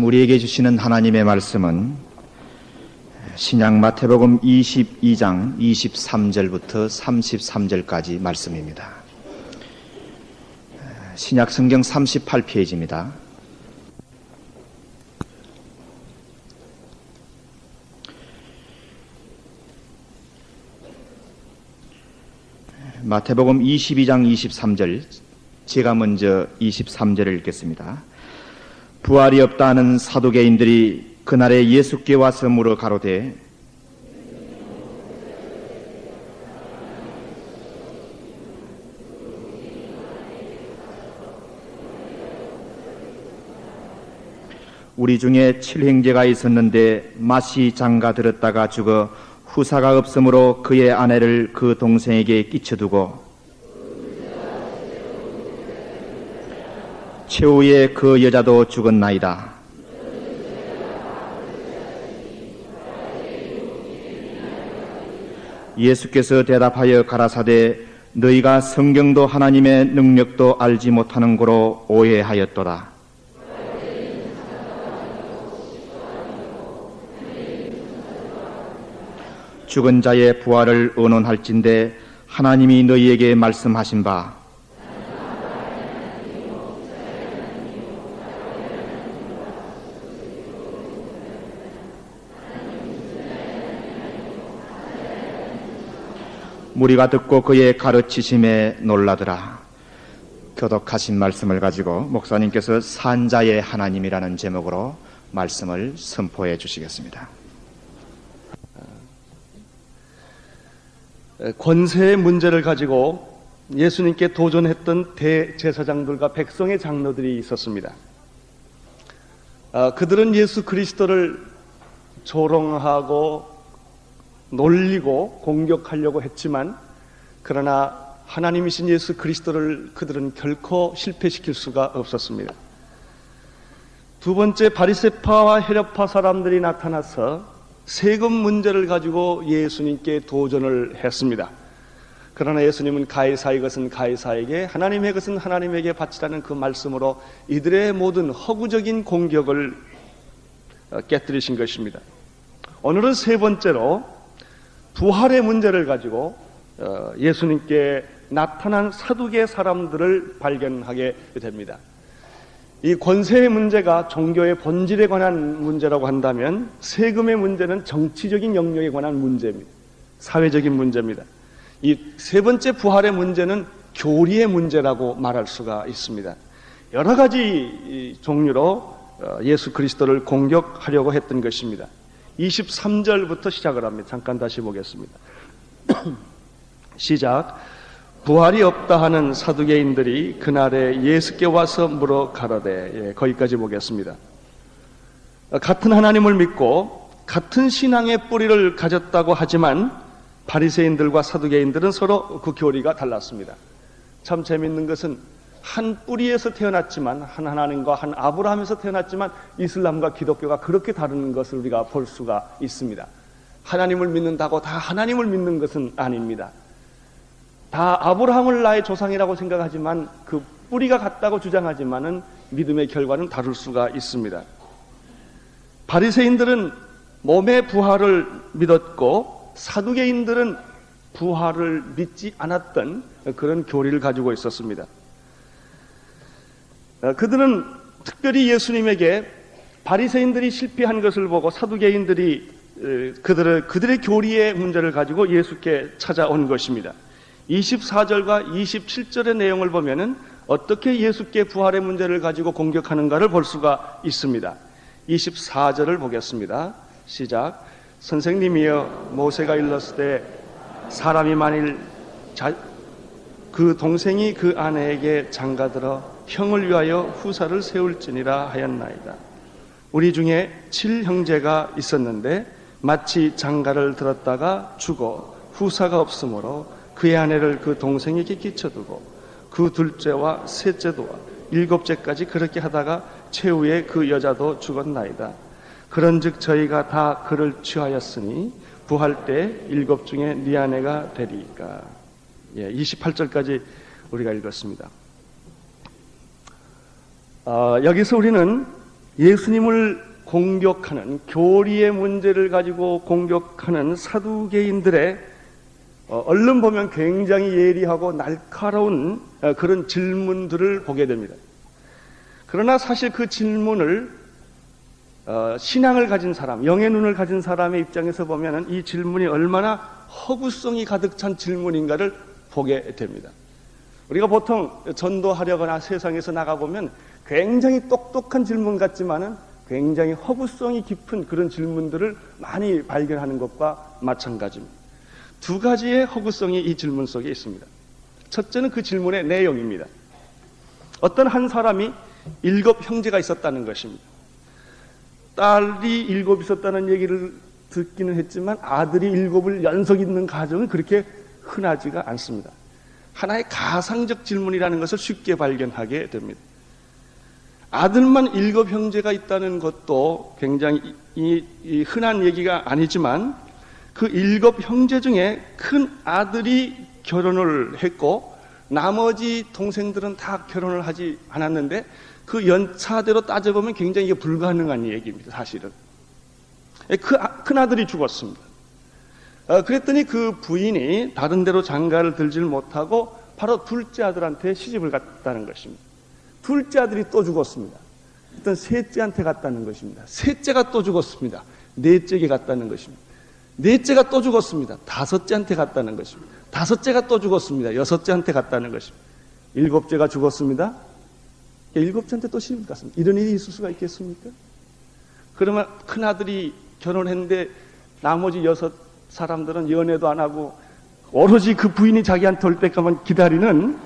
우리에게 주시는 하나님의 말씀은 신약 마태복음 22장 23절부터 33절까지 말씀입니다. 신약 성경 38페이지입니다. 마태복음 22장 23절, 제가 먼저 23절을 읽겠습니다. 부활이 없다 하는 사두개인들이 그날에 예수께 와서 물어 가로되 우리 중에 7형제가 있었는데 맏이 장가 들었다가 죽어 후사가 없으므로 그의 아내를 그 동생에게 끼쳐두고 최후에 그 여자도 죽었나이다. 예수께서 대답하여 가라사대 너희가 성경도 하나님의 능력도 알지 못하는 고로 오해하였도다. 죽은 자의 부활을 의논할진대 하나님이 너희에게 말씀하신 바 무리가 듣고 그의 가르치심에 놀라더라. 교독하신 말씀을 가지고 목사님께서 산자의 하나님이라는 제목으로 말씀을 선포해 주시겠습니다. 권세의 문제를 가지고 예수님께 도전했던 대제사장들과 백성의 장로들이 있었습니다. 그들은 예수 그리스도를 조롱하고 놀리고 공격하려고 했지만 그러나 하나님이신 예수 그리스도를 그들은 결코 실패시킬 수가 없었습니다. 두 번째, 바리새파와 헤롯파 사람들이 나타나서 세금 문제를 가지고 예수님께 도전을 했습니다. 그러나 예수님은 가이사의 것은 가이사에게, 하나님의 것은 하나님에게 바치라는 그 말씀으로 이들의 모든 허구적인 공격을 깨뜨리신 것입니다. 오늘은 세 번째로 부활의 문제를 가지고 예수님께 나타난 사두개 사람들을 발견하게 됩니다. 이 권세의 문제가 종교의 본질에 관한 문제라고 한다면 세금의 문제는 정치적인 영역에 관한 문제입니다. 사회적인 문제입니다. 이 세 번째 부활의 문제는 교리의 문제라고 말할 수가 있습니다. 여러 가지 종류로 예수 그리스도를 공격하려고 했던 것입니다. 23절부터 시작을 합니다. 잠깐 다시 보겠습니다. 시작. 부활이 없다 하는 사두개인들이 그날에 예수께 와서 물어 가로되, 거기까지 보겠습니다. 같은 하나님을 믿고 같은 신앙의 뿌리를 가졌다고 하지만 바리새인들과 사두개인들은 서로 그 교리가 달랐습니다. 참 재밌는 것은 한 뿌리에서 태어났지만, 한 하나님과 한 아브라함에서 태어났지만 이슬람과 기독교가 그렇게 다른 것을 우리가 볼 수가 있습니다. 하나님을 믿는다고 다 하나님을 믿는 것은 아닙니다. 다 아브라함을 나의 조상이라고 생각하지만 그 뿌리가 같다고 주장하지만은 믿음의 결과는 다를 수가 있습니다. 바리새인들은 몸의 부활을 믿었고 사두개인들은 부활을 믿지 않았던 그런 교리를 가지고 있었습니다. 그들은 특별히 예수님에게 바리새인들이 실패한 것을 보고 사두개인들이 그들의 교리의 문제를 가지고 예수께 찾아온 것입니다. 24절과 27절의 내용을 보면은 어떻게 예수께 부활의 문제를 가지고 공격하는가를 볼 수가 있습니다. 24절을 보겠습니다. 시작. 선생님이여, 모세가 일렀을 때 사람이 만일 그 동생이 그 아내에게 장가들어 형을 위하여 후사를 세울지니라 하였나이다. 우리 중에 7형제가 있었는데 마치 장가를 들었다가 죽어 후사가 없으므로 그의 아내를 그 동생에게 끼쳐두고 그 둘째와 셋째도와 일곱째까지 그렇게 하다가 최후에 그 여자도 죽었나이다. 그런즉 저희가 다 그를 취하였으니 부할 때 7 중에 네 아내가 되리이까. 28절까지 우리가 읽었습니다. 여기서 우리는 예수님을 공격하는, 교리의 문제를 가지고 공격하는 사두개인들의 얼른 보면 굉장히 예리하고 날카로운 그런 질문들을 보게 됩니다. 그러나 사실 그 질문을 신앙을 가진 사람, 영의 눈을 가진 사람의 입장에서 보면 이 질문이 얼마나 허구성이 가득 찬 질문인가를 보게 됩니다. 우리가 보통 전도하려거나 세상에서 나가보면 굉장히 똑똑한 질문 같지만은 굉장히 허구성이 깊은 그런 질문들을 많이 발견하는 것과 마찬가지입니다. 두 가지의 허구성이 이 질문 속에 있습니다. 첫째는 그 질문의 내용입니다. 어떤 한 사람이 7 형제가 있었다는 것입니다. 딸이 7 있었다는 얘기를 듣기는 했지만 아들이 7을 연속 있는 가정은 그렇게 흔하지가 않습니다. 하나의 가상적 질문이라는 것을 쉽게 발견하게 됩니다. 아들만 7 형제가 있다는 것도 굉장히 흔한 얘기가 아니지만 그 7 형제 중에 큰 아들이 결혼을 했고 나머지 동생들은 다 결혼을 하지 않았는데 그 연차대로 따져보면 굉장히 이게 불가능한 얘기입니다. 사실은. 그 큰 아들이 죽었습니다. 그랬더니 그 부인이 다른 데로 장가를 들질 못하고 바로 둘째 아들한테 시집을 갔다는 것입니다. 둘째 아들이 또 죽었습니다. 일단 셋째한테 갔다는 것입니다. 셋째가 또 죽었습니다. 넷째에게 갔다는 것입니다. 넷째가 또 죽었습니다. 다섯째한테 갔다는 것입니다. 다섯째가 또 죽었습니다. 여섯째한테 갔다는 것입니다. 일곱째가 죽었습니다. 일곱째한테 또 시집을 갔습니다. 이런 일이 있을 수가 있겠습니까? 그러면 큰아들이 결혼했는데 나머지 6 사람들은 연애도 안 하고 오로지 그 부인이 자기한테 올 때까만 기다리는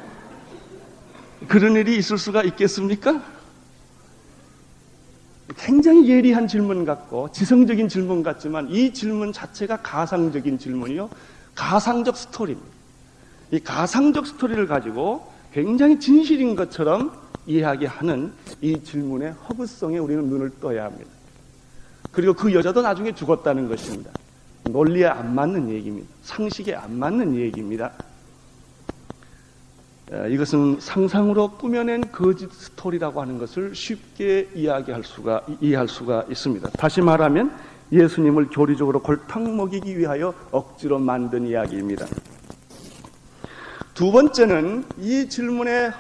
그런 일이 있을 수가 있겠습니까? 굉장히 예리한 질문 같고 지성적인 질문 같지만 이 질문 자체가 가상적인 질문이요, 가상적 스토리입니다. 이 가상적 스토리를 가지고 굉장히 진실인 것처럼 이야기하는 이 질문의 허구성에 우리는 눈을 떠야 합니다. 그리고 그 여자도 나중에 죽었다는 것입니다. 논리에 안 맞는 얘기입니다. 상식에 안 맞는 얘기입니다. 이것은 상상으로 꾸며낸 거짓 스토리라고 하는 것을 쉽게 이해할 수가 있습니다. 다시 말하면 예수님을 교리적으로 골탕 먹이기 위하여 억지로 만든 이야기입니다. 두 번째는 이 질문의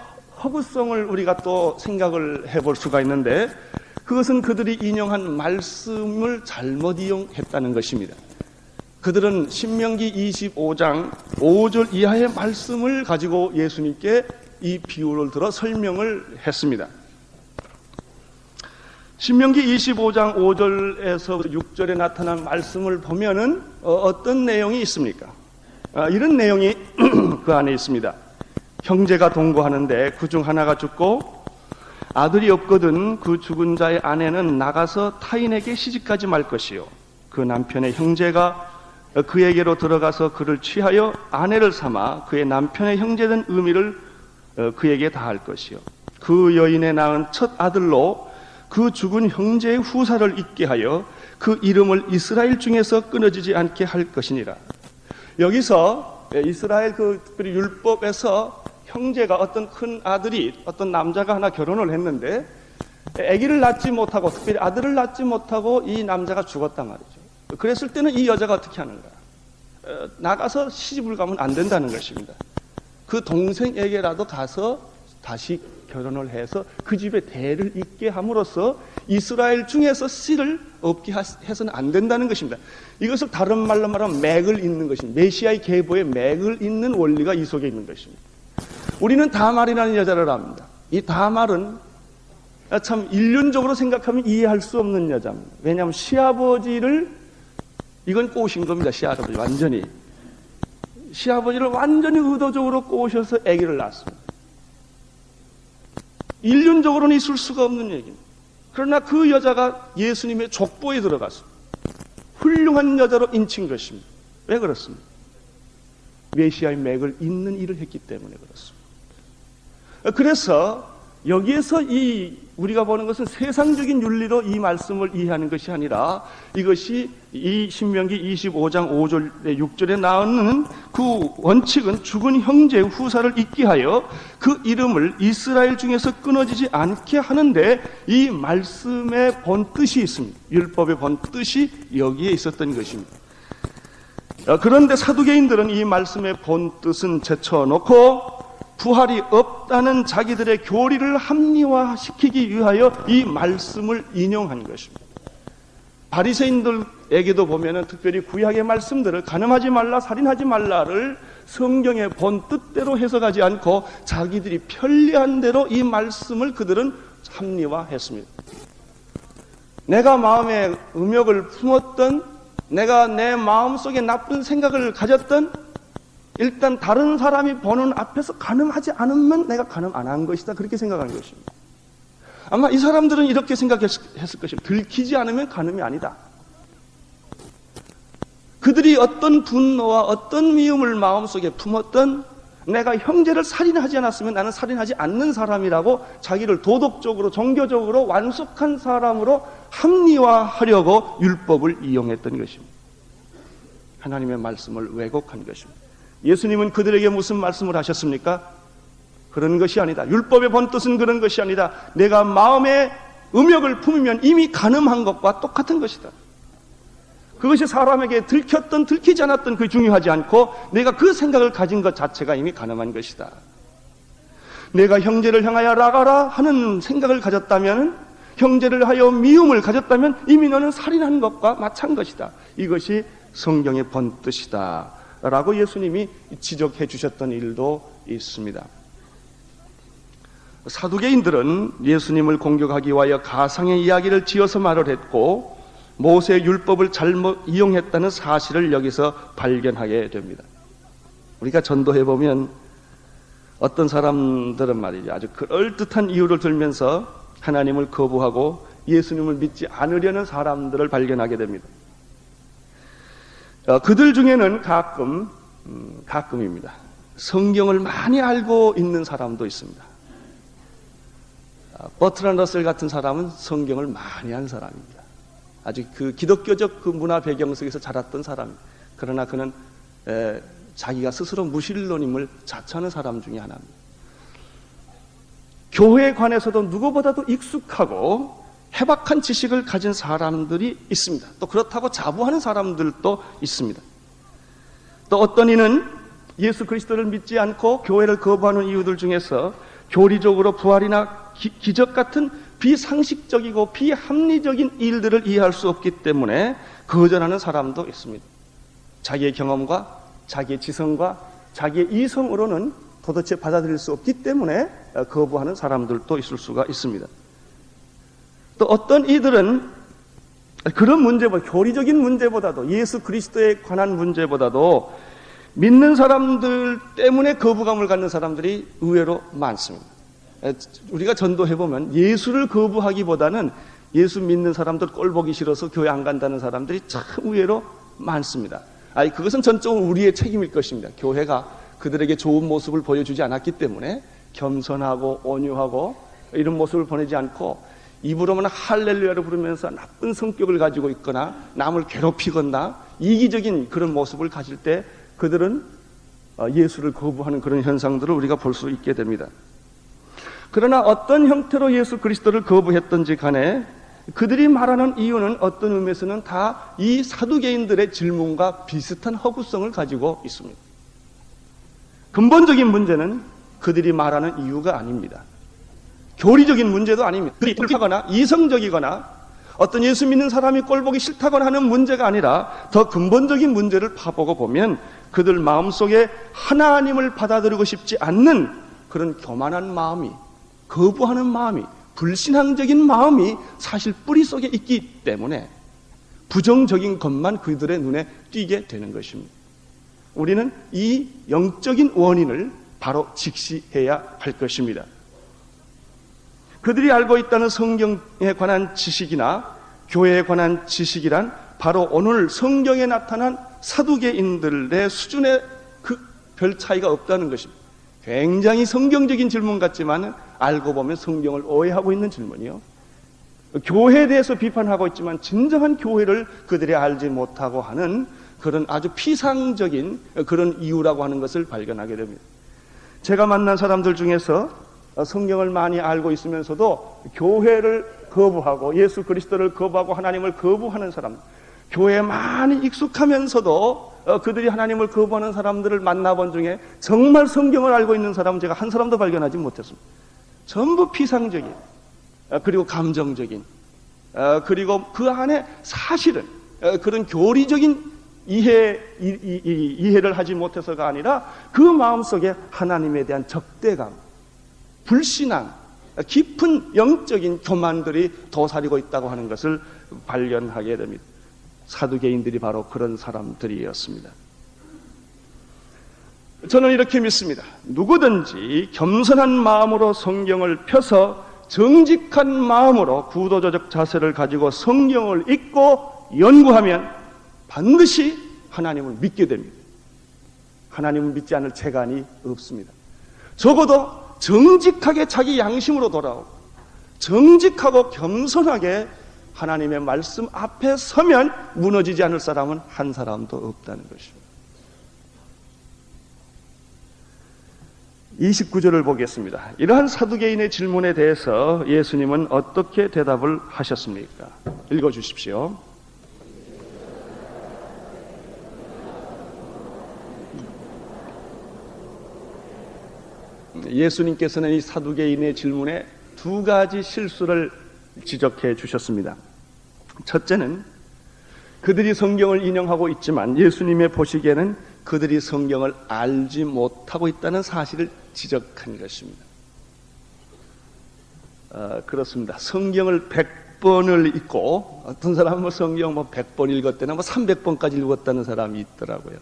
허구성을 우리가 또 생각을 해볼 수가 있는데 그것은 그들이 인용한 말씀을 잘못 이용했다는 것입니다. 그들은 신명기 25장 5절 이하의 말씀을 가지고 예수님께 이 비유를 들어 설명을 했습니다. 신명기 25장 5절에서 6절에 나타난 말씀을 보면은 어떤 내용이 있습니까? 이런 내용이 그 안에 있습니다. 형제가 동거하는데 그중 하나가 죽고 아들이 없거든 그 죽은 자의 아내는 나가서 타인에게 시집가지 말 것이요 그 남편의 형제가 그에게로 들어가서 그를 취하여 아내를 삼아 그의 남편의 형제된 의미를 그에게 다할 것이요 그 여인의 낳은 첫 아들로 그 죽은 형제의 후사를 잊게 하여 그 이름을 이스라엘 중에서 끊어지지 않게 할 것이니라. 여기서 이스라엘 특별히 율법에서 형제가 어떤 큰 아들이 어떤 남자가 하나 결혼을 했는데 아기를 낳지 못하고 특별히 아들을 낳지 못하고 이 남자가 죽었단 말이죠. 그랬을 때는 이 여자가 어떻게 하는가? 나가서 시집을 가면 안 된다는 것입니다. 그 동생에게라도 가서 다시 결혼을 해서 그 집에 대를 잇게 함으로써 이스라엘 중에서 씨를 얻게 해서는 안 된다는 것입니다. 이것을 다른 말로 말하면 맥을 잇는 것입니다. 메시아의 계보에 맥을 잇는 원리가 이 속에 있는 것입니다. 우리는 다말이라는 여자를 압니다. 이 다말은 참 인륜적으로 생각하면 이해할 수 없는 여자입니다. 왜냐하면 시아버지를 이건 꼬신 겁니다. 시아버지 완전히 시아버지를 완전히 의도적으로 꼬셔서 아기를 낳았습니다. 인륜적으로는 있을 수가 없는 얘기입니다. 그러나 그 여자가 예수님의 족보에 들어갔습니다. 훌륭한 여자로 인친 것입니다. 왜 그렇습니까? 메시아의 맥을 잇는 일을 했기 때문에 그렇습니다. 그래서 여기에서 우리가 보는 것은 세상적인 윤리로 이 말씀을 이해하는 것이 아니라 이것이 이 신명기 25장 5절에 6절에 나오는 그 원칙은 죽은 형제의 후사를 잊게 하여 그 이름을 이스라엘 중에서 끊어지지 않게 하는데 이 말씀의 본뜻이 있습니다. 율법의 본뜻이 여기에 있었던 것입니다. 그런데 사두개인들은 이 말씀의 본뜻은 제쳐놓고 부활이 없다는 자기들의 교리를 합리화시키기 위하여 이 말씀을 인용한 것입니다. 바리새인들에게도 보면은 특별히 구약의 말씀들을 간음하지 말라, 살인하지 말라를 성경의 본뜻대로 해석하지 않고 자기들이 편리한 대로 이 말씀을 그들은 합리화했습니다. 내가 마음에 음욕을 품었던, 내가 내 마음속에 나쁜 생각을 가졌던, 일단 다른 사람이 보는 앞에서 간음하지 않으면 내가 간음 안 한 것이다, 그렇게 생각하는 것입니다. 아마 이 사람들은 이렇게 생각했을 것입니다. 들키지 않으면 간음이 아니다. 그들이 어떤 분노와 어떤 미움을 마음속에 품었던, 내가 형제를 살인하지 않았으면 나는 살인하지 않는 사람이라고 자기를 도덕적으로 종교적으로 완숙한 사람으로 합리화하려고 율법을 이용했던 것입니다. 하나님의 말씀을 왜곡한 것입니다. 예수님은 그들에게 무슨 말씀을 하셨습니까? 그런 것이 아니다. 율법의 본뜻은 그런 것이 아니다. 내가 마음에 음욕을 품으면 이미 간음한 것과 똑같은 것이다. 그것이 사람에게 들켰던 들키지 않았던 그 중요하지 않고 내가 그 생각을 가진 것 자체가 이미 간음한 것이다. 내가 형제를 향하여 라가라 하는 생각을 가졌다면, 형제를 하여 미움을 가졌다면 이미 너는 살인한 것과 마찬 것이다. 이것이 성경의 본뜻이다 라고 예수님이 지적해 주셨던 일도 있습니다. 사두개인들은 예수님을 공격하기 위하여 가상의 이야기를 지어서 말을 했고 모세의 율법을 잘못 이용했다는 사실을 여기서 발견하게 됩니다. 우리가 전도해 보면 어떤 사람들은 말이죠, 아주 그럴듯한 이유를 들면서 하나님을 거부하고 예수님을 믿지 않으려는 사람들을 발견하게 됩니다. 그들 중에는 가끔입니다, 성경을 많이 알고 있는 사람도 있습니다. 버트란드 러셀 같은 사람은 성경을 많이 한 사람입니다. 아주 그 기독교적 그 문화 배경 속에서 자랐던 사람입니다. 그러나 그는 자기가 스스로 무신론임을 자처하는 사람 중에 하나입니다. 교회에 관해서도 누구보다도 익숙하고 해박한 지식을 가진 사람들이 있습니다. 또 그렇다고 자부하는 사람들도 있습니다. 또 어떤 이는 예수 그리스도를 믿지 않고 교회를 거부하는 이유들 중에서 교리적으로 부활이나 기적 같은 비상식적이고 비합리적인 일들을 이해할 수 없기 때문에 거절하는 사람도 있습니다. 자기의 경험과 자기의 지성과 자기의 이성으로는 도대체 받아들일 수 없기 때문에 거부하는 사람들도 있을 수가 있습니다. 또 어떤 이들은 그런 문제보다, 교리적인 문제보다도, 예수 그리스도에 관한 문제보다도 믿는 사람들 때문에 거부감을 갖는 사람들이 의외로 많습니다. 우리가 전도해보면 예수를 거부하기보다는 예수 믿는 사람들 꼴 보기 싫어서 교회 안 간다는 사람들이 참 의외로 많습니다. 그것은 전적으로 우리의 책임일 것입니다. 교회가 그들에게 좋은 모습을 보여주지 않았기 때문에 겸손하고 온유하고 이런 모습을 보내지 않고 입으로만 할렐루야를 부르면서 나쁜 성격을 가지고 있거나 남을 괴롭히거나 이기적인 그런 모습을 가질 때 그들은 예수를 거부하는 그런 현상들을 우리가 볼 수 있게 됩니다. 그러나 어떤 형태로 예수 그리스도를 거부했던지 간에 그들이 말하는 이유는 어떤 의미에서는 다 이 사두개인들의 질문과 비슷한 허구성을 가지고 있습니다. 근본적인 문제는 그들이 말하는 이유가 아닙니다. 교리적인 문제도 아닙니다. 그들이 불쾌하거나 이성적이거나 어떤 예수 믿는 사람이 꼴보기 싫다거나 하는 문제가 아니라 더 근본적인 문제를 파보고 보면 그들 마음속에 하나님을 받아들이고 싶지 않는 그런 교만한 마음이, 거부하는 마음이, 불신앙적인 마음이 사실 뿌리 속에 있기 때문에 부정적인 것만 그들의 눈에 띄게 되는 것입니다. 우리는 이 영적인 원인을 바로 직시해야 할 것입니다. 그들이 알고 있다는 성경에 관한 지식이나 교회에 관한 지식이란 바로 오늘 성경에 나타난 사두개인들의 수준에 그 별 차이가 없다는 것입니다. 굉장히 성경적인 질문 같지만 알고 보면 성경을 오해하고 있는 질문이요. 교회에 대해서 비판하고 있지만 진정한 교회를 그들이 알지 못하고 하는 그런 아주 피상적인 그런 이유라고 하는 것을 발견하게 됩니다. 제가 만난 사람들 중에서 성경을 많이 알고 있으면서도 교회를 거부하고 예수 그리스도를 거부하고 하나님을 거부하는 사람, 교회에 많이 익숙하면서도 그들이 하나님을 거부하는 사람들을 만나본 중에 정말 성경을 알고 있는 사람은 제가 한 사람도 발견하지 못했습니다. 전부 피상적인, 그리고 감정적인, 그리고 그 안에 사실은 그런 교리적인 이해를 하지 못해서가 아니라 그 마음속에 하나님에 대한 적대감, 불신앙, 깊은 영적인 교만들이 도사리고 있다고 하는 것을 발견하게 됩니다. 사두개인들이 바로 그런 사람들이었습니다. 저는 이렇게 믿습니다. 누구든지 겸손한 마음으로 성경을 펴서 정직한 마음으로 구도조적 자세를 가지고 성경을 읽고 연구하면 반드시 하나님을 믿게 됩니다. 하나님을 믿지 않을 재간이 없습니다. 적어도 정직하게 자기 양심으로 돌아오고 정직하고 겸손하게 하나님의 말씀 앞에 서면 무너지지 않을 사람은 한 사람도 없다는 것입니다. 29절을 보겠습니다. 이러한 사두개인의 질문에 대해서 예수님은 어떻게 대답을 하셨습니까? 읽어주십시오. 예수님께서는 이 사두개인의 질문에 두 가지 실수를 지적해 주셨습니다. 첫째는 그들이 성경을 인용하고 있지만 예수님의 보시기에는 그들이 성경을 알지 못하고 있다는 사실을 지적한 것입니다. 그렇습니다. 성경을 100번을 읽고 어떤 사람은 뭐 성경 100번 읽었다나 300번까지 읽었다는 사람이 있더라고요.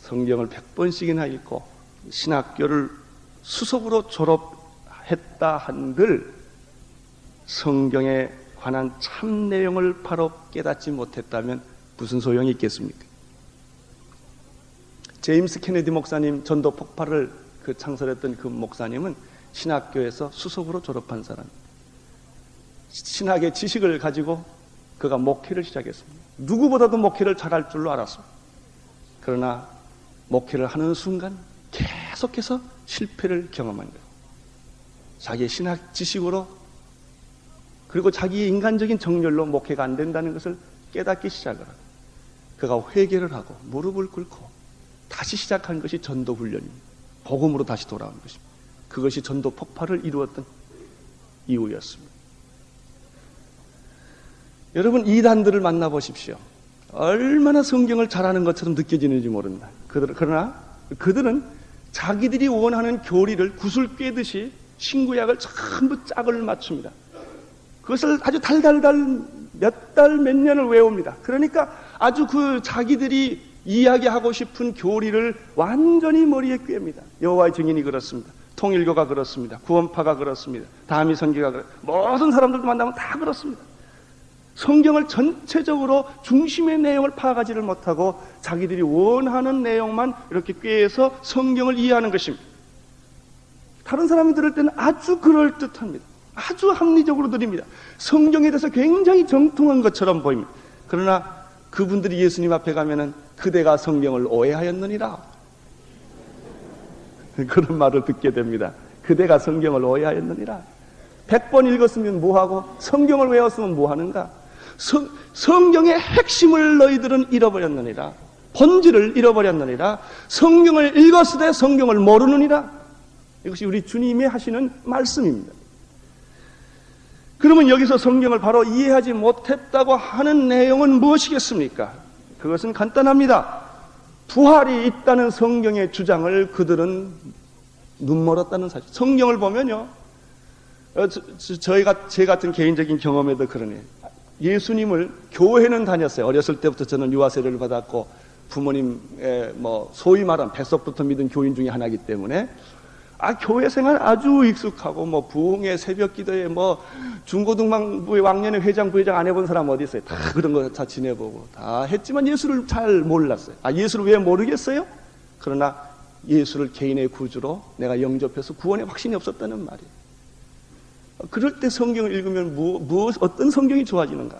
성경을 100번씩이나 읽고 신학교를 수석으로 졸업했다 한들 성경에 관한 참 내용을 바로 깨닫지 못했다면 무슨 소용이 있겠습니까? 제임스 케네디 목사님 전도 폭발을 창설했던 그 목사님은 신학교에서 수석으로 졸업한 사람, 신학의 지식을 가지고 그가 목회를 시작했습니다. 누구보다도 목회를 잘할 줄로 알았습니다. 그러나 목회를 하는 순간 계속해서 실패를 경험한 거예요. 자기의 신학 지식으로 그리고 자기의 인간적인 정열로 목회가 안 된다는 것을 깨닫기 시작을 하고 그가 회개를 하고 무릎을 꿇고 다시 시작한 것이 전도 훈련입니다. 복음으로 다시 돌아온 것입니다. 그것이 전도 폭발을 이루었던 이유였습니다. 여러분, 이단들을 만나보십시오. 얼마나 성경을 잘하는 것처럼 느껴지는지 모른다. 그러나 그들은 자기들이 원하는 교리를 구슬 꿰듯이 신구약을 전부 짝을 맞춥니다. 그것을 아주 달달달 몇 달 몇 년을 외웁니다. 그러니까 아주 자기들이 이야기하고 싶은 교리를 완전히 머리에 꿰입니다. 여호와의 증인이 그렇습니다. 통일교가 그렇습니다. 구원파가 그렇습니다. 다미 선교가 그렇습니다. 모든 사람들도 만나면 다 그렇습니다. 성경을 전체적으로 중심의 내용을 파악하지를 못하고 자기들이 원하는 내용만 이렇게 꿰서 성경을 이해하는 것입니다. 다른 사람이 들을 때는 아주 그럴듯합니다. 아주 합리적으로 들립니다. 성경에 대해서 굉장히 정통한 것처럼 보입니다. 그러나 그분들이 예수님 앞에 가면은 그대가 성경을 오해하였느니라 그런 말을 듣게 됩니다. 그대가 성경을 오해하였느니라. 100번 읽었으면 뭐하고 성경을 외웠으면 뭐하는가. 성경의 핵심을 너희들은 잃어버렸느니라. 본질을 잃어버렸느니라. 성경을 읽었으되 성경을 모르느니라. 이것이 우리 주님이 하시는 말씀입니다. 그러면 여기서 성경을 바로 이해하지 못했다고 하는 내용은 무엇이겠습니까? 그것은 간단합니다. 부활이 있다는 성경의 주장을 그들은 눈멀었다는 사실. 성경을 보면요, 제 같은 개인적인 경험에도 그러네요. 예수님을 교회는 다녔어요. 어렸을 때부터 저는 유아 세례를 받았고 부모님의 소위 말하는 뱃속부터 믿은 교인 중에 하나이기 때문에 교회 생활 아주 익숙하고 부흥회 새벽기도에 중고등부의 왕년에 회장 부회장 안 해본 사람 어디 있어요? 다 그런 거 다 지내보고 다 했지만 예수를 잘 몰랐어요. 예수를 왜 모르겠어요? 그러나 예수를 개인의 구주로 내가 영접해서 구원의 확신이 없었다는 말이에요. 그럴 때 성경을 읽으면 어떤 성경이 좋아지는가?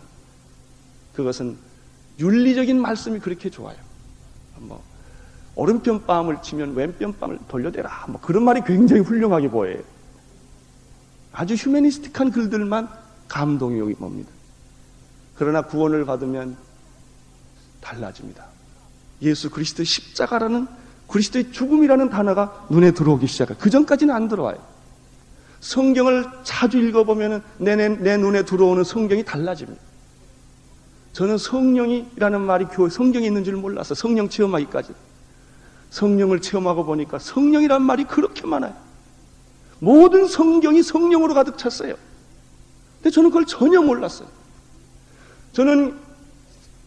그것은 윤리적인 말씀이 그렇게 좋아요. 오른편 뺨을 치면 왼편 뺨을 돌려대라. 그런 말이 굉장히 훌륭하게 보여요. 아주 휴머니스틱한 글들만 감동이 옵니다. 그러나 구원을 받으면 달라집니다. 예수 그리스도의 십자가라는, 그리스도의 죽음이라는 단어가 눈에 들어오기 시작해요. 그 전까지는 안 들어와요. 성경을 자주 읽어보면 내 눈에 들어오는 성경이 달라집니다. 저는 성령이라는 말이 성경에 있는 줄 몰랐어요. 성령 체험하기까지. 성령을 체험하고 보니까 성령이란 말이 그렇게 많아요. 모든 성경이 성령으로 가득 찼어요. 근데 저는 그걸 전혀 몰랐어요. 저는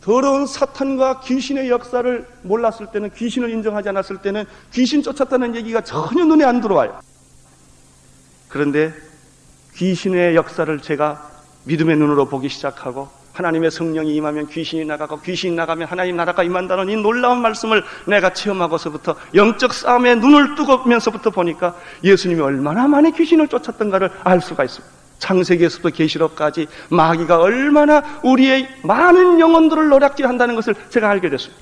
더러운 사탄과 귀신의 역사를 몰랐을 때는, 귀신을 인정하지 않았을 때는 귀신 쫓았다는 얘기가 전혀 눈에 안 들어와요. 그런데 귀신의 역사를 제가 믿음의 눈으로 보기 시작하고, 하나님의 성령이 임하면 귀신이 나가고, 귀신이 나가면 하나님 나라가 임한다는 이 놀라운 말씀을 내가 체험하고서부터, 영적 싸움에 눈을 뜨면서부터 보니까 예수님이 얼마나 많이 귀신을 쫓았던가를 알 수가 있습니다. 창세기에서부터 계시록까지 마귀가 얼마나 우리의 많은 영혼들을 노략질한다는 것을 제가 알게 됐습니다.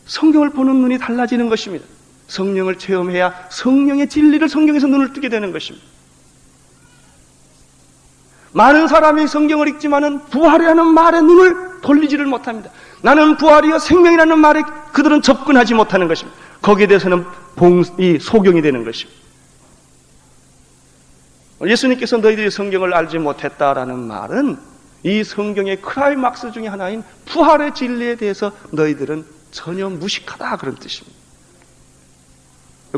성경을 보는 눈이 달라지는 것입니다. 성령을 체험해야 성령의 진리를 성경에서 눈을 뜨게 되는 것입니다. 많은 사람이 성경을 읽지만은 부활이라는 말에 눈을 돌리지를 못합니다. 나는 부활이요 생명이라는 말에 그들은 접근하지 못하는 것입니다. 거기에 대해서는 소경이 되는 것입니다. 예수님께서 너희들이 성경을 알지 못했다라는 말은 이 성경의 클라이막스 중에 하나인 부활의 진리에 대해서 너희들은 전혀 무식하다, 그런 뜻입니다.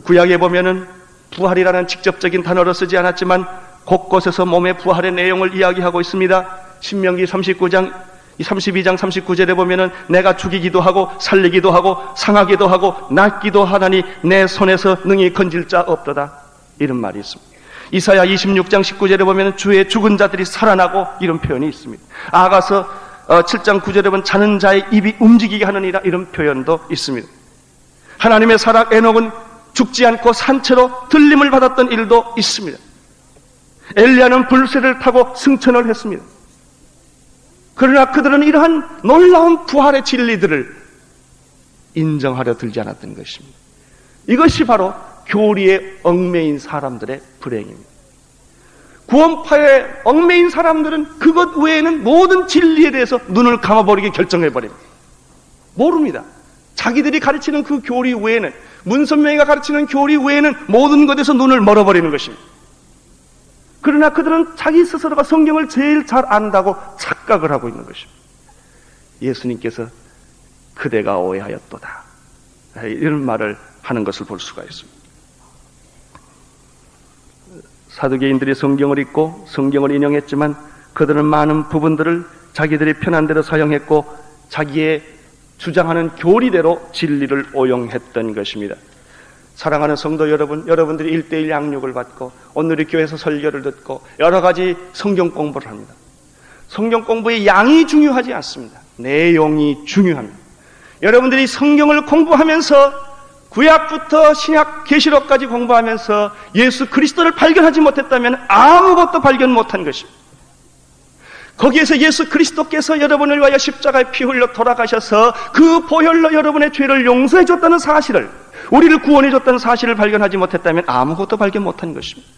구약에 보면은 부활이라는 직접적인 단어를 쓰지 않았지만 곳곳에서 몸의 부활의 내용을 이야기하고 있습니다. 신명기 32장 39절에 보면은 내가 죽이기도 하고 살리기도 하고 상하기도 하고 낫기도 하나니 내 손에서 능히 건질 자 없도다, 이런 말이 있습니다. 이사야 26장 19절에 보면 주의 죽은 자들이 살아나고, 이런 표현이 있습니다. 아가서 7장 9절에 보면 자는 자의 입이 움직이게 하느니라, 이런 표현도 있습니다. 하나님의 사람 에녹은 죽지 않고 산채로 들림을 받았던 일도 있습니다. 엘리야는 불새를 타고 승천을 했습니다. 그러나 그들은 이러한 놀라운 부활의 진리들을 인정하려 들지 않았던 것입니다. 이것이 바로 교리에 얽매인 사람들의 불행입니다. 구원파에 얽매인 사람들은 그것 외에는 모든 진리에 대해서 눈을 감아버리게 결정해버립니다. 모릅니다. 자기들이 가르치는 그 교리 외에는, 문선명이가 가르치는 교리 외에는 모든 것에서 눈을 멀어버리는 것입니다. 그러나 그들은 자기 스스로가 성경을 제일 잘 안다고 착각을 하고 있는 것입니다. 예수님께서 그대가 오해하였도다, 이런 말을 하는 것을 볼 수가 있습니다. 사두개인들이 성경을 읽고 성경을 인용했지만 그들은 많은 부분들을 자기들이 편한 대로 사용했고 자기의 주장하는 교리대로 진리를 오용했던 것입니다. 사랑하는 성도 여러분, 여러분들이 1:1 양육을 받고 오늘의 교회에서 설교를 듣고 여러 가지 성경 공부를 합니다. 성경 공부의 양이 중요하지 않습니다. 내용이 중요합니다. 여러분들이 성경을 공부하면서 구약부터 신약 계시록까지 공부하면서 예수 그리스도를 발견하지 못했다면 아무것도 발견 못한 것입니다. 거기에서 예수 그리스도께서 여러분을 위하여 십자가에 피 흘려 돌아가셔서 그 보혈로 여러분의 죄를 용서해 줬다는 사실을, 우리를 구원해 줬다는 사실을 발견하지 못했다면 아무것도 발견 못한 것입니다.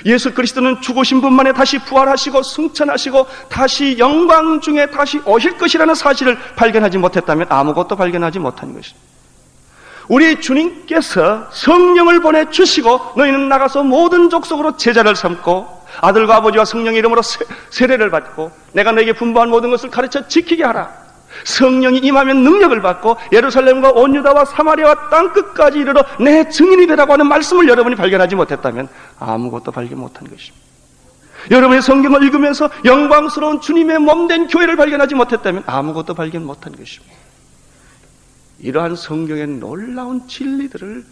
예수 그리스도는 죽으신 분만에 다시 부활하시고 승천하시고 다시 영광 중에 다시 오실 것이라는 사실을 발견하지 못했다면 아무것도 발견하지 못한 것입니다. 우리 주님께서 성령을 보내주시고 너희는 나가서 모든 족속으로 제자를 삼고 아들과 아버지와 성령의 이름으로 세례를 받고 내가 너에게 분부한 모든 것을 가르쳐 지키게 하라. 성령이 임하면 능력을 받고 예루살렘과 온 유다와 사마리아와 땅끝까지 이르러 내 증인이 되라고 하는 말씀을 여러분이 발견하지 못했다면 아무것도 발견 못한 것입니다. 여러분이 성경을 읽으면서 영광스러운 주님의 몸된 교회를 발견하지 못했다면 아무것도 발견 못한 것입니다. 이러한 성경의 놀라운 진리들을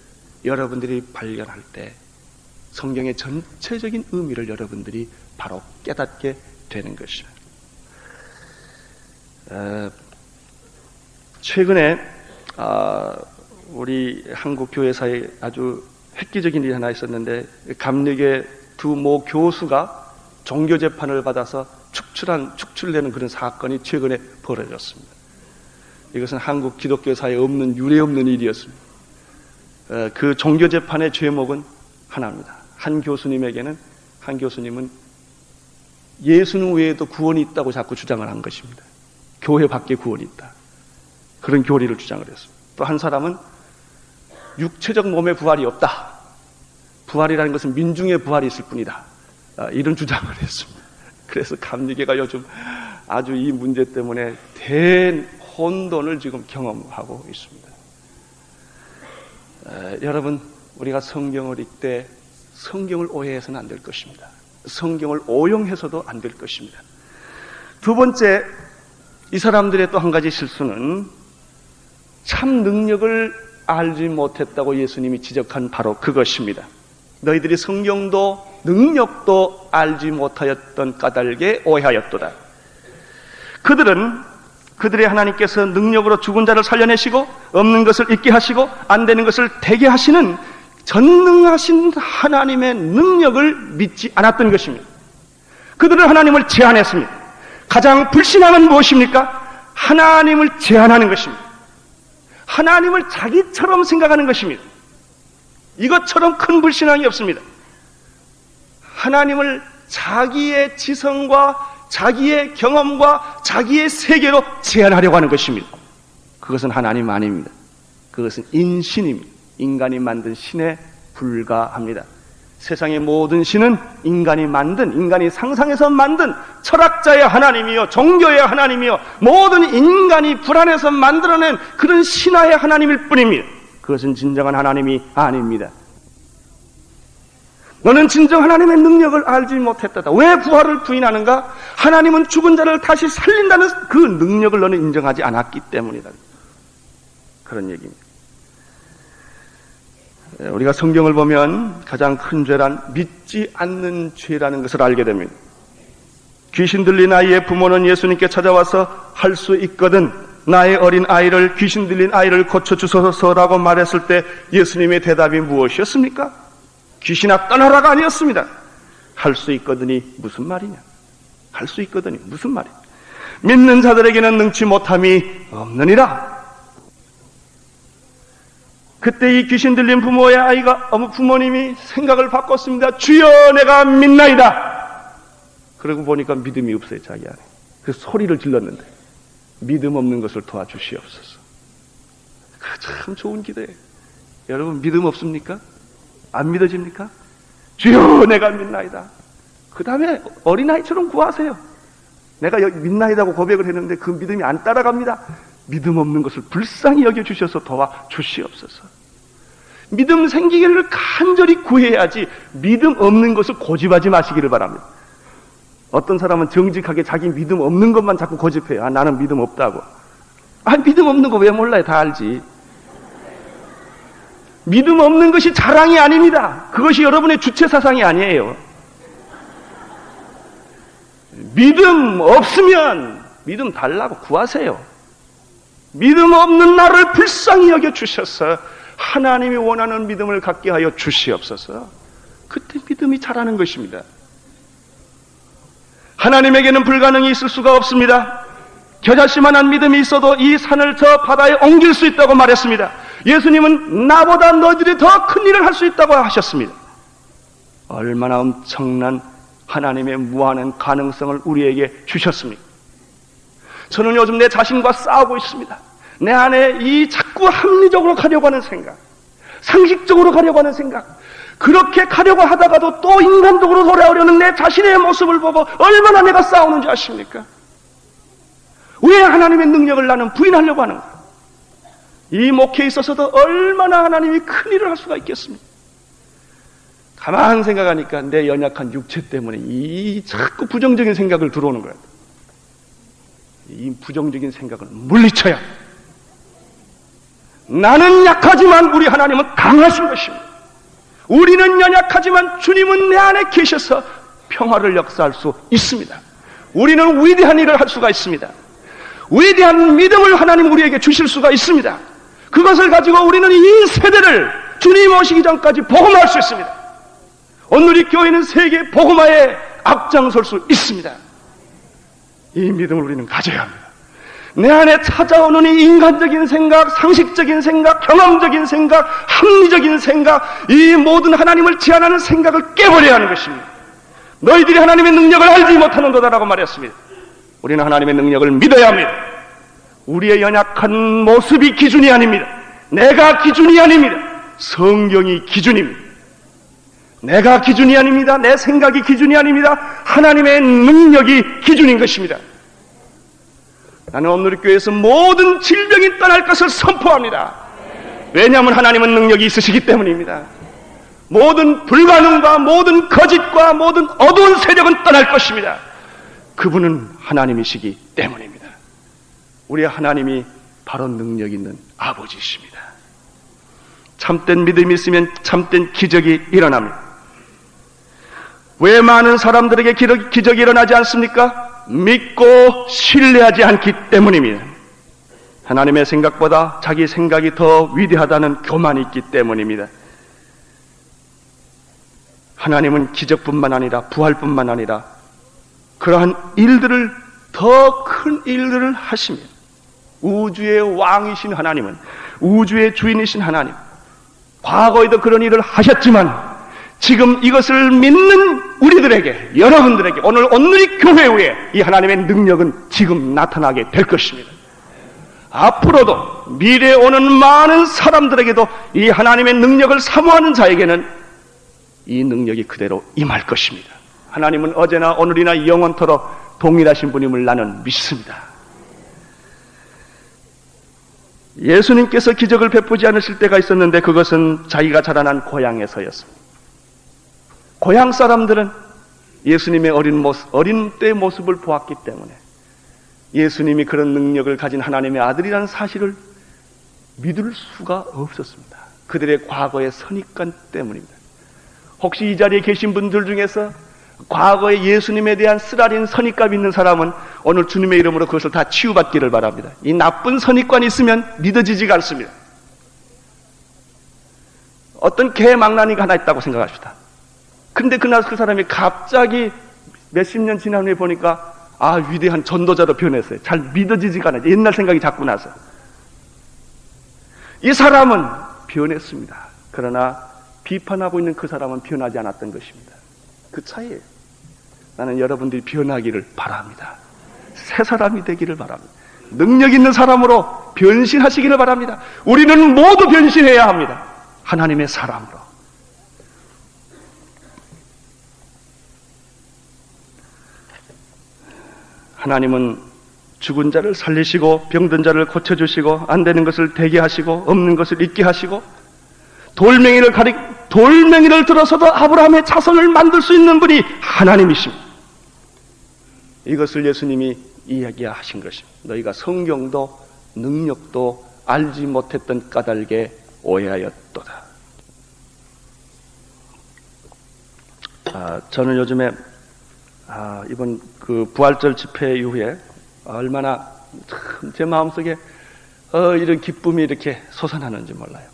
여러분들이 발견할 때 성경의 전체적인 의미를 여러분들이 바로 깨닫게 되는 것입니다. 최근에 우리 한국 교회사에 아주 획기적인 일이 하나 있었는데, 감리교의 두 모 교수가 종교 재판을 받아서 축출되는 그런 사건이 최근에 벌어졌습니다. 이것은 한국 기독교사에 없는, 유례 없는 일이었습니다. 그 종교 재판의 제목은 하나입니다. 한 교수님은 예수님 외에도 구원이 있다고 자꾸 주장을 한 것입니다. 교회 밖에 구원이 있다, 그런 교리를 주장을 했습니다. 또 한 사람은 육체적 몸의 부활이 없다, 부활이라는 것은 민중의 부활이 있을 뿐이다, 이런 주장을 했습니다. 그래서 감리교가 요즘 아주 이 문제 때문에 대혼돈을 지금 경험하고 있습니다. 여러분, 우리가 성경을 읽되 성경을 오해해서는 안 될 것입니다. 성경을 오용해서도 안 될 것입니다. 두 번째, 이 사람들의 또 한 가지 실수는 참 능력을 알지 못했다고 예수님이 지적한 바로 그것입니다. 너희들이 성경도 능력도 알지 못하였던 까닭에 오해하였도다. 그들의 하나님께서 능력으로 죽은 자를 살려내시고 없는 것을 있게 하시고 안 되는 것을 되게 하시는 전능하신 하나님의 능력을 믿지 않았던 것입니다. 그들은 하나님을 제한했습니다. 가장 불신앙은 무엇입니까? 하나님을 제한하는 것입니다. 하나님을 자기처럼 생각하는 것입니다. 이것처럼 큰 불신앙이 없습니다. 하나님을 자기의 지성과 자기의 경험과 자기의 세계로 제한하려고 하는 것입니다. 그것은 하나님 아닙니다. 그것은 인신입니다. 인간이 만든 신에 불과합니다. 세상의 모든 신은 인간이 상상해서 만든 철학자의 하나님이요, 종교의 하나님이요, 모든 인간이 불안해서 만들어낸 그런 신화의 하나님일 뿐입니다. 그것은 진정한 하나님이 아닙니다. 너는 진정 하나님의 능력을 알지 못했다. 왜 부활을 부인하는가? 하나님은 죽은 자를 다시 살린다는 그 능력을 너는 인정하지 않았기 때문이다. 그런 얘기입니다. 우리가 성경을 보면 가장 큰 죄란 믿지 않는 죄라는 것을 알게 됩니다. 귀신 들린 아이의 부모는 예수님께 찾아와서 할 수 있거든 나의 어린 아이를, 귀신 들린 아이를 고쳐주소서라고 말했을 때 예수님의 대답이 무엇이었습니까? 귀신아 떠나라가 아니었습니다. 할 수 있거든이 무슨 말이냐? 할 수 있거든이 무슨 말이냐? 믿는 자들에게는 능치 못함이 없느니라. 그때 이 귀신 들린 부모님이 생각을 바꿨습니다. 주여 내가 믿나이다. 그러고 보니까 믿음이 없어요, 자기 안에. 그래서 소리를 질렀는데 믿음 없는 것을 도와주시옵소서. 참 좋은 기도예요. 여러분 믿음 없습니까? 안 믿어집니까? 주여 내가 믿나이다. 그 다음에 어린아이처럼 구하세요. 내가 믿나이다고 고백을 했는데 그 믿음이 안 따라갑니다. 믿음 없는 것을 불쌍히 여겨주셔서 도와주시옵소서. 믿음 생기기를 간절히 구해야지 믿음 없는 것을 고집하지 마시기를 바랍니다. 어떤 사람은 정직하게 자기 믿음 없는 것만 자꾸 고집해요. 나는 믿음 없다고. 믿음 없는 거 왜 몰라요? 다 알지. 믿음 없는 것이 자랑이 아닙니다. 그것이 여러분의 주체사상이 아니에요. 믿음 없으면 믿음 달라고 구하세요. 믿음 없는 나를 불쌍히 여겨주셔서 하나님이 원하는 믿음을 갖게 하여 주시옵소서. 그때 믿음이 자라는 것입니다. 하나님에게는 불가능이 있을 수가 없습니다. 겨자씨만한 믿음이 있어도 이 산을 저 바다에 옮길 수 있다고 말했습니다. 예수님은 나보다 너희들이 더 큰 일을 할 수 있다고 하셨습니다. 얼마나 엄청난 하나님의 무한한 가능성을 우리에게 주셨습니까? 저는 요즘 내 자신과 싸우고 있습니다. 내 안에 이 자꾸 합리적으로 가려고 하는 생각, 상식적으로 가려고 하는 생각, 그렇게 가려고 하다가도 또 인간적으로 돌아오려는 내 자신의 모습을 보고 얼마나 내가 싸우는지 아십니까? 왜 하나님의 능력을 나는 부인하려고 하는가? 이 목회에 있어서도 얼마나 하나님이 큰 일을 할 수가 있겠습니까? 가만 생각하니까 내 연약한 육체 때문에 이 자꾸 부정적인 생각을 들어오는 거예요. 이 부정적인 생각을 물리쳐야 나는 약하지만 우리 하나님은 강하신 것입니다. 우리는 연약하지만 주님은 내 안에 계셔서 평화를 역사할 수 있습니다. 우리는 위대한 일을 할 수가 있습니다. 위대한 믿음을 하나님 우리에게 주실 수가 있습니다. 그것을 가지고 우리는 이 세대를 주님 오시기 전까지 복음할 수 있습니다. 오늘 이 교회는 세계 복음화에 앞장설 수 있습니다. 이 믿음을 우리는 가져야 합니다. 내 안에 찾아오는 이 인간적인 생각, 상식적인 생각, 경험적인 생각, 합리적인 생각, 이 모든 하나님을 제한하는 생각을 깨버려야 하는 것입니다. 너희들이 하나님의 능력을 알지 못하는도다라고 말했습니다. 우리는 하나님의 능력을 믿어야 합니다. 우리의 연약한 모습이 기준이 아닙니다. 내가 기준이 아닙니다. 성경이 기준입니다. 내가 기준이 아닙니다. 내 생각이 기준이 아닙니다. 하나님의 능력이 기준인 것입니다. 나는 오늘 교회에서 모든 질병이 떠날 것을 선포합니다. 왜냐하면 하나님은 능력이 있으시기 때문입니다. 모든 불가능과 모든 거짓과 모든 어두운 세력은 떠날 것입니다. 그분은 하나님이시기 때문입니다. 우리 하나님이 바로 능력 있는 아버지이십니다. 참된 믿음이 있으면 참된 기적이 일어납니다. 왜 많은 사람들에게 기적이 일어나지 않습니까? 믿고 신뢰하지 않기 때문입니다. 하나님의 생각보다 자기 생각이 더 위대하다는 교만이 있기 때문입니다. 하나님은 기적뿐만 아니라 부활뿐만 아니라 그러한 일들을 더 큰 일들을 하시며 우주의 왕이신 하나님은 우주의 주인이신 하나님 과거에도 그런 일을 하셨지만 지금 이것을 믿는 우리들에게 여러분들에게 오늘 이 교회 위에 이 하나님의 능력은 지금 나타나게 될 것입니다. 앞으로도 미래에 오는 많은 사람들에게도 이 하나님의 능력을 사모하는 자에게는 이 능력이 그대로 임할 것입니다. 하나님은 어제나 오늘이나 영원토록 동일하신 분임을 나는 믿습니다. 예수님께서 기적을 베푸지 않으실 때가 있었는데 그것은 자기가 자라난 고향에서였습니다. 고향 사람들은 예수님의 어린 때의 모습을 보았기 때문에 예수님이 그런 능력을 가진 하나님의 아들이라는 사실을 믿을 수가 없었습니다. 그들의 과거의 선입관 때문입니다. 혹시 이 자리에 계신 분들 중에서 과거에 예수님에 대한 쓰라린 선입관이 있는 사람은 오늘 주님의 이름으로 그것을 다 치유받기를 바랍니다. 이 나쁜 선입관이 있으면 믿어지지가 않습니다. 어떤 개망나니가 하나 있다고 생각합시다. 근데 그날 그 사람이 갑자기 몇십 년 지난 후에 보니까 위대한 전도자로 변했어요. 잘 믿어지지가 않아요. 옛날 생각이 자꾸 나서. 이 사람은 변했습니다. 그러나 비판하고 있는 그 사람은 변하지 않았던 것입니다. 그 차이예요. 나는 여러분들이 변하기를 바랍니다. 새 사람이 되기를 바랍니다. 능력 있는 사람으로 변신하시기를 바랍니다. 우리는 모두 변신해야 합니다. 하나님의 사람으로. 하나님은 죽은 자를 살리시고 병든 자를 고쳐주시고 안 되는 것을 되게 하시고 없는 것을 있게 하시고 돌멩이를 들어서도 아브라함의 자손을 만들 수 있는 분이 하나님이십니다. 이것을 예수님이 이야기하신 것입니다. 너희가 성경도 능력도 알지 못했던 까닭에 오해하였도다. 저는 요즘에 이번 그 부활절 집회 이후에 얼마나 참 제 마음속에 이런 기쁨이 이렇게 솟아나는지 몰라요.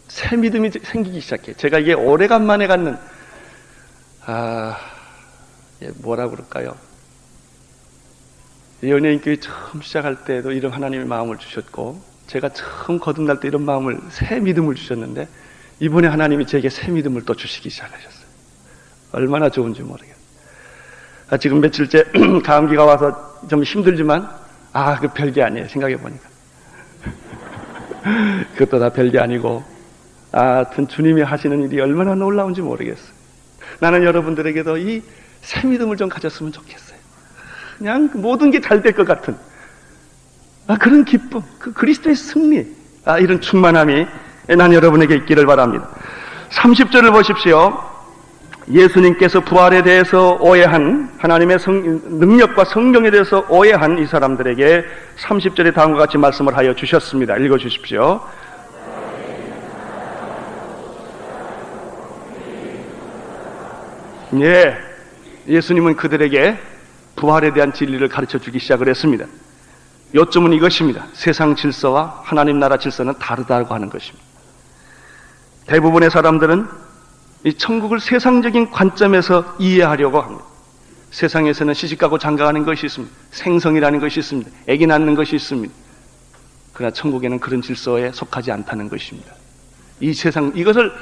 새 믿음이 생기기 시작해. 제가 이게 오래간만에 갖는 뭐라 그럴까요? 연예인교회 처음 시작할 때도 이런 하나님의 마음을 주셨고 제가 처음 거듭날 때 이런 마음을 새 믿음을 주셨는데 이번에 하나님이 제게 새 믿음을 또 주시기 시작하셨어요. 얼마나 좋은지 모르겠어요. 지금 며칠째 감기가 와서 좀 힘들지만 그 별게 아니에요. 생각해 보니까 그것도 다 별게 아니고 하여튼 주님이 하시는 일이 얼마나 놀라운지 모르겠어요. 나는 여러분들에게도 이 새 믿음을 좀 가졌으면 좋겠어요. 그냥 모든 게 잘 될 것 같은 그런 기쁨, 그 그리스도의 승리, 이런 충만함이 난 여러분에게 있기를 바랍니다. 30절을 보십시오. 예수님께서 부활에 대해서 오해한 하나님의 능력과 성경에 대해서 오해한 이 사람들에게 30절에 다음과 같이 말씀을 하여 주셨습니다. 읽어주십시오. 예수님은 그들에게 부활에 대한 진리를 가르쳐 주기 시작을 했습니다. 요점은 이것입니다. 세상 질서와 하나님 나라 질서는 다르다고 하는 것입니다. 대부분의 사람들은 이 천국을 세상적인 관점에서 이해하려고 합니다. 세상에서는 시집가고 장가가는 것이 있습니다. 생성이라는 것이 있습니다. 아기 낳는 것이 있습니다. 그러나 천국에는 그런 질서에 속하지 않다는 것입니다. 이 세상, 이것을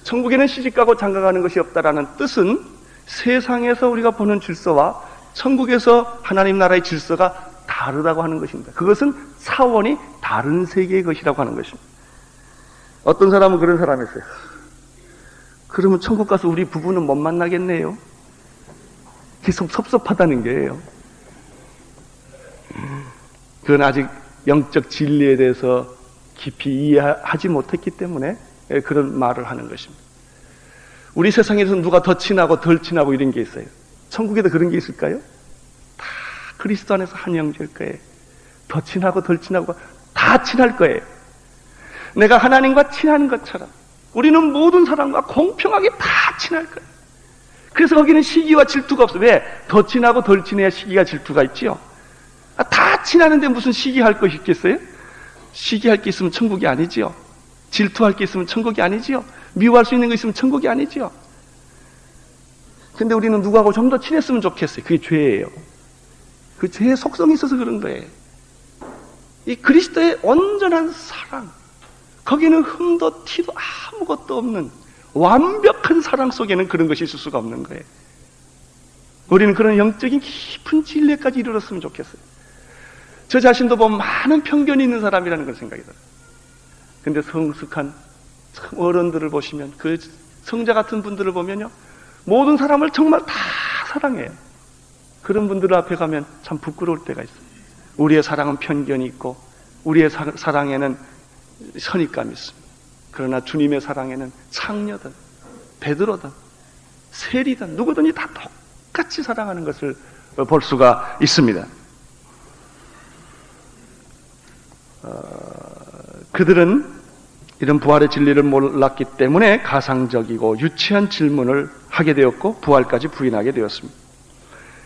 천국에는 시집가고 장가가는 것이 없다라는 뜻은 세상에서 우리가 보는 질서와 천국에서 하나님 나라의 질서가 다르다고 하는 것입니다. 그것은 차원이 다른 세계의 것이라고 하는 것입니다. 어떤 사람은 그런 사람이 있어요. 그러면 천국 가서 우리 부부는 못 만나겠네요. 계속 섭섭하다는 게예요. 그건 아직 영적 진리에 대해서 깊이 이해하지 못했기 때문에 그런 말을 하는 것입니다. 우리 세상에서 누가 더 친하고 덜 친하고 이런 게 있어요. 천국에도 그런 게 있을까요? 다 그리스도 안에서 한 형제일 거예요. 더 친하고 덜 친하고 다 친할 거예요. 내가 하나님과 친한 것처럼 우리는 모든 사람과 공평하게 다 친할 거예요. 그래서 거기는 시기와 질투가 없어요. 왜? 더 친하고 덜 친해야 시기와 질투가 있지요. 다 친하는데 무슨 시기할 것이 있겠어요? 시기할 게 있으면 천국이 아니지요. 질투할 게 있으면 천국이 아니지요. 미워할 수 있는 거 있으면 천국이 아니지요. 근데 우리는 누구하고 좀 더 친했으면 좋겠어요. 그게 죄예요. 그 죄의 속성이 있어서 그런 거예요. 이 그리스도의 온전한 사랑, 거기는 흠도 티도 아무것도 없는 완벽한 사랑 속에는 그런 것이 있을 수가 없는 거예요. 우리는 그런 영적인 깊은 진리까지 이르렀으면 좋겠어요. 저 자신도 보면 많은 편견이 있는 사람이라는 걸 생각이 들어요. 근데 성숙한 어른들을 보시면, 그 성자 같은 분들을 보면요, 모든 사람을 정말 다 사랑해요. 그런 분들 앞에 가면 참 부끄러울 때가 있어요. 우리의 사랑은 편견이 있고 우리의 사랑에는 선입감이 있습니다. 그러나 주님의 사랑에는 창녀든 베드로든 세리든 누구든지 다 똑같이 사랑하는 것을 볼 수가 있습니다. 그들은 이런 부활의 진리를 몰랐기 때문에 가상적이고 유치한 질문을 하게 되었고 부활까지 부인하게 되었습니다.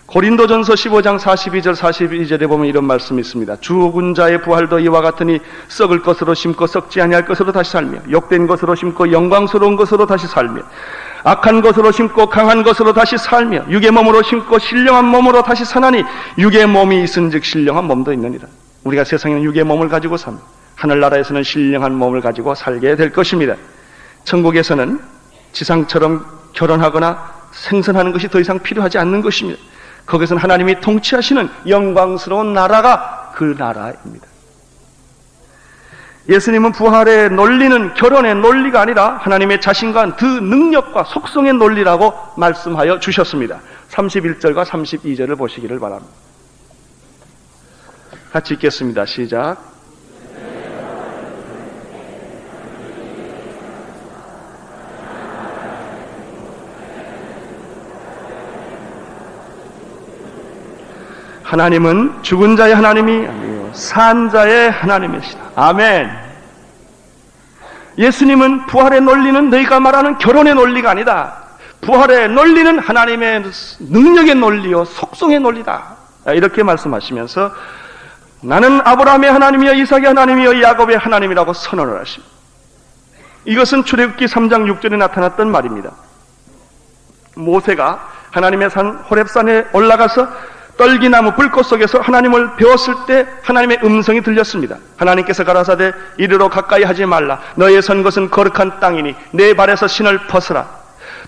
고린도전서 15장 42절 42절에 보면 이런 말씀이 있습니다. 죽은 자의 부활도 이와 같으니 썩을 것으로 심고 썩지 아니할 것으로 다시 살며 욕된 것으로 심고 영광스러운 것으로 다시 살며 악한 것으로 심고 강한 것으로 다시 살며 육의 몸으로 심고 신령한 몸으로 다시 사나니 육의 몸이 있은즉 신령한 몸도 있느니라. 우리가 세상에는 육의 몸을 가지고 삽니다. 하늘나라에서는 신령한 몸을 가지고 살게 될 것입니다. 천국에서는 지상처럼 결혼하거나 생선하는 것이 더 이상 필요하지 않는 것입니다. 거기서는 하나님이 통치하시는 영광스러운 나라가 그 나라입니다. 예수님은 부활의 논리는 결혼의 논리가 아니라 하나님의 자신과 그 능력과 속성의 논리라고 말씀하여 주셨습니다. 31절과 32절을 보시기를 바랍니다. 같이 읽겠습니다. 시작. 하나님은 죽은 자의 하나님이 아니요 산 자의 하나님이시다. 아멘. 예수님은 부활의 논리는 너희가 말하는 결혼의 논리가 아니다. 부활의 논리는 하나님의 능력의 논리요 속성의 논리다. 이렇게 말씀하시면서 나는 아브라함의 하나님이여 이삭의 하나님이여 야곱의 하나님이라고 선언을 하십니다. 이것은 출애굽기 3장 6절에 나타났던 말입니다. 모세가 하나님의 산 호렙산에 올라가서 떨기나무 불꽃 속에서 하나님을 배웠을 때 하나님의 음성이 들렸습니다. 하나님께서 가라사대 이리로 가까이 하지 말라. 너의 선 것은 거룩한 땅이니 내 발에서 신을 벗으라.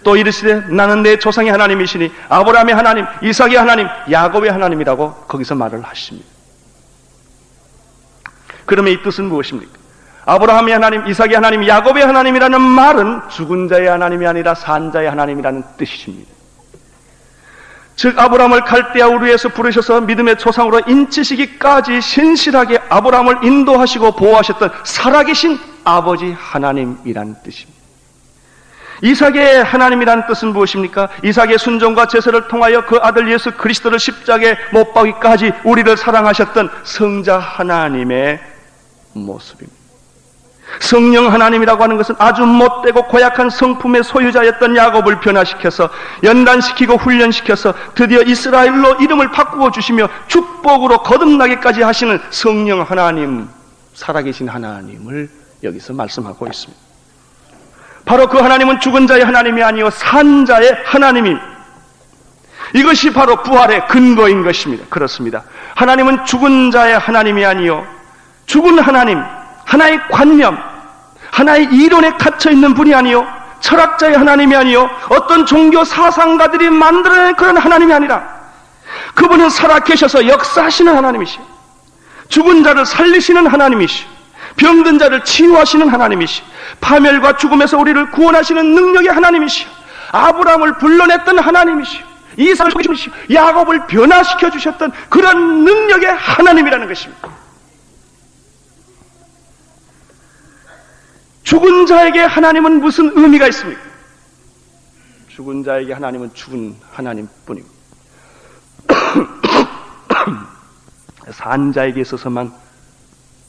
또 이르시되 나는 내 조상의 하나님이시니 아브라함의 하나님, 이삭의 하나님, 야곱의 하나님이라고 거기서 말을 하십니다. 그러면 이 뜻은 무엇입니까? 아브라함의 하나님, 이삭의 하나님, 야곱의 하나님이라는 말은 죽은 자의 하나님이 아니라 산 자의 하나님이라는 뜻이십니다. 즉 아브라함을 갈대아 우르에서 부르셔서 믿음의 조상으로 인치시기까지 신실하게 아브라함을 인도하시고 보호하셨던 살아계신 아버지 하나님이라는 뜻입니다. 이삭의 하나님이라는 뜻은 무엇입니까? 이삭의 순종과 제사를 통하여 그 아들 예수 그리스도를 십자가에 못 박기까지 우리를 사랑하셨던 성자 하나님의 모습입니다. 성령 하나님이라고 하는 것은 아주 못되고 고약한 성품의 소유자였던 야곱을 변화시켜서 연단시키고 훈련시켜서 드디어 이스라엘로 이름을 바꾸어 주시며 축복으로 거듭나게까지 하시는 성령 하나님, 살아계신 하나님을 여기서 말씀하고 있습니다. 바로 그 하나님은 죽은 자의 하나님이 아니요 산 자의 하나님입니다. 이것이 바로 부활의 근거인 것입니다. 그렇습니다. 하나님은 죽은 자의 하나님이 아니요 죽은 하나님, 하나의 관념, 하나의 이론에 갇혀있는 분이 아니요 철학자의 하나님이 아니요 어떤 종교 사상가들이 만들어낸 그런 하나님이 아니라 그분은 살아계셔서 역사하시는 하나님이시오. 죽은 자를 살리시는 하나님이시오. 병든 자를 치유하시는 하나님이시오. 파멸과 죽음에서 우리를 구원하시는 능력의 하나님이시오. 아브라함을 불러냈던 하나님이시오. 이삭을 속이시오. 야곱을 변화시켜 주셨던 그런 능력의 하나님이라는 것입니다. 죽은 자에게 하나님은 무슨 의미가 있습니까? 죽은 자에게 하나님은 죽은 하나님뿐입니다. 산 자에게 있어서만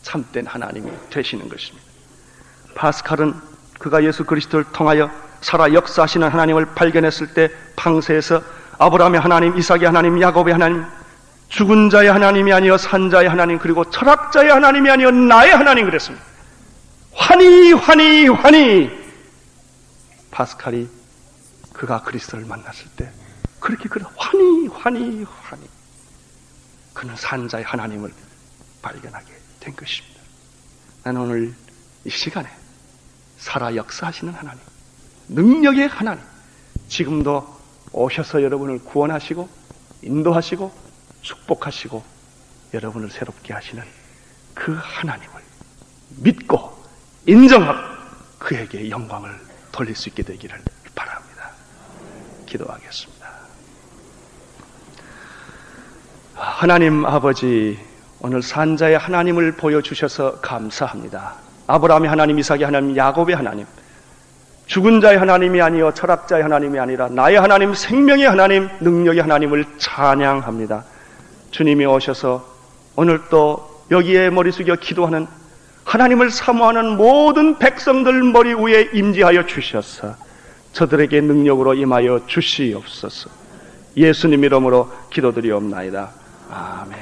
참된 하나님이 되시는 것입니다. 파스칼은 그가 예수 그리스도를 통하여 살아 역사하시는 하나님을 발견했을 때 방세에서 아브라함의 하나님, 이삭의 하나님, 야곱의 하나님, 죽은 자의 하나님이 아니여 산 자의 하나님, 그리고 철학자의 하나님이 아니여 나의 하나님 그랬습니다. 환히 파스칼이 그가 그리스도를 만났을 때 그렇게 환히 그는 산자의 하나님을 발견하게 된 것입니다. 나는 오늘 이 시간에 살아 역사하시는 하나님, 능력의 하나님, 지금도 오셔서 여러분을 구원하시고 인도하시고 축복하시고 여러분을 새롭게 하시는 그 하나님을 믿고 인정하고 그에게 영광을 돌릴 수 있게 되기를 바랍니다. 기도하겠습니다. 하나님 아버지, 오늘 산자의 하나님을 보여주셔서 감사합니다. 아브라함의 하나님, 이삭의 하나님, 야곱의 하나님, 죽은 자의 하나님이 아니요 철학자의 하나님이 아니라 나의 하나님, 생명의 하나님, 능력의 하나님을 찬양합니다. 주님이 오셔서 오늘 또 여기에 머리 숙여 기도하는 하나님을 사모하는 모든 백성들 머리 위에 임재하여 주셔서 저들에게 능력으로 임하여 주시옵소서. 예수님 이름으로 기도드리옵나이다. 아멘.